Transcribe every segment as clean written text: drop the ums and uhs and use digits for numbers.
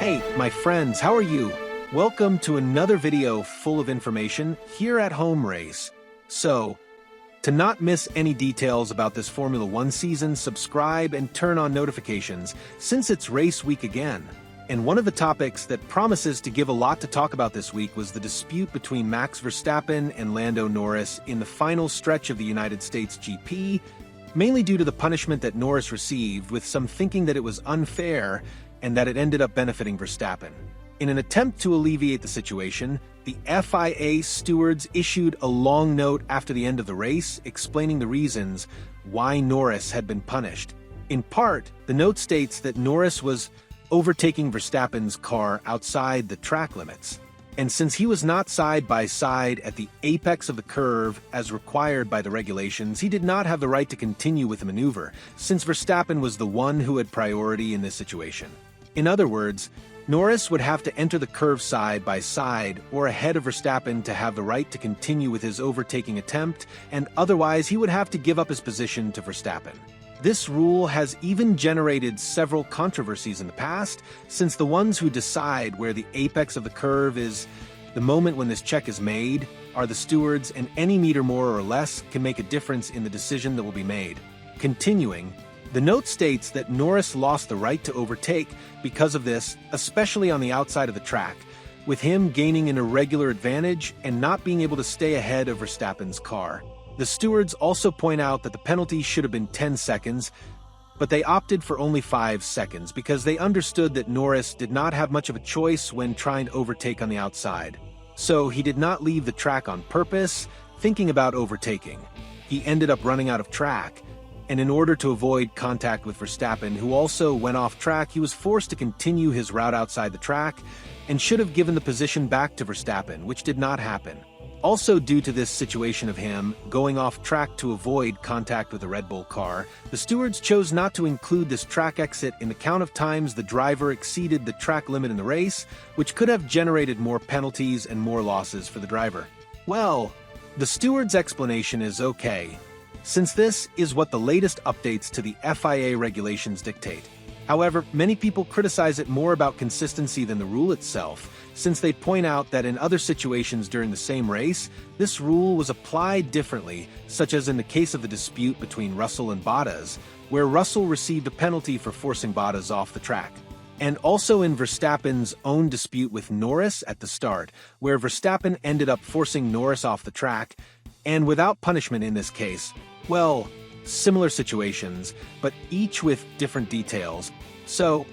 Hey, my friends, how are you? Welcome to another video full of information here at Home Race. So, to not miss any details about this Formula One season, subscribe and turn on notifications since it's race week again. And one of the topics that promises to give a lot to talk about this week was the dispute between Max Verstappen and Lando Norris in the final stretch of the United States GP, mainly due to the punishment that Norris received, with some thinking that it was unfair and that it ended up benefiting Verstappen. In an attempt to alleviate the situation, the FIA stewards issued a long note after the end of the race explaining the reasons why Norris had been punished. In part, the note states that Norris was overtaking Verstappen's car outside the track limits, and since he was not side by side at the apex of the curve as required by the regulations, he did not have the right to continue with the maneuver, since Verstappen was the one who had priority in this situation. In other words, Norris would have to enter the curve side by side or ahead of Verstappen to have the right to continue with his overtaking attempt, and otherwise he would have to give up his position to Verstappen. This rule has even generated several controversies in the past, since the ones who decide where the apex of the curve is, the moment when this check is made, are the stewards, and any meter more or less can make a difference in the decision that will be made. Continuing, the note states that Norris lost the right to overtake because of this, especially on the outside of the track, with him gaining an irregular advantage and not being able to stay ahead of Verstappen's car. The stewards also point out that the penalty should have been 10 seconds, but they opted for only 5 seconds because they understood that Norris did not have much of a choice when trying to overtake on the outside. So he did not leave the track on purpose, thinking about overtaking. He ended up running out of track, and in order to avoid contact with Verstappen, who also went off track, he was forced to continue his route outside the track and should have given the position back to Verstappen, which did not happen. Also, due to this situation of him going off track to avoid contact with the Red Bull car, the stewards chose not to include this track exit in the count of times the driver exceeded the track limit in the race, which could have generated more penalties and more losses for the driver. Well, the stewards' explanation is okay, since this is what the latest updates to the FIA regulations dictate. However, many people criticize it more about consistency than the rule itself, since they point out that in other situations during the same race, this rule was applied differently, such as in the case of the dispute between Russell and Bottas, where Russell received a penalty for forcing Bottas off the track. And also in Verstappen's own dispute with Norris at the start, where Verstappen ended up forcing Norris off the track, and without punishment in this case. Well, similar situations, but each with different details. So,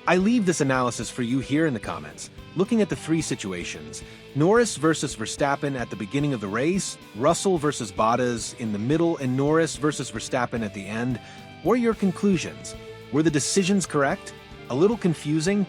I leave this analysis for you here in the comments. Looking at the three situations, Norris versus Verstappen at the beginning of the race, Russell versus Bottas in the middle, and Norris versus Verstappen at the end, what are your conclusions? Were the decisions correct? A little confusing?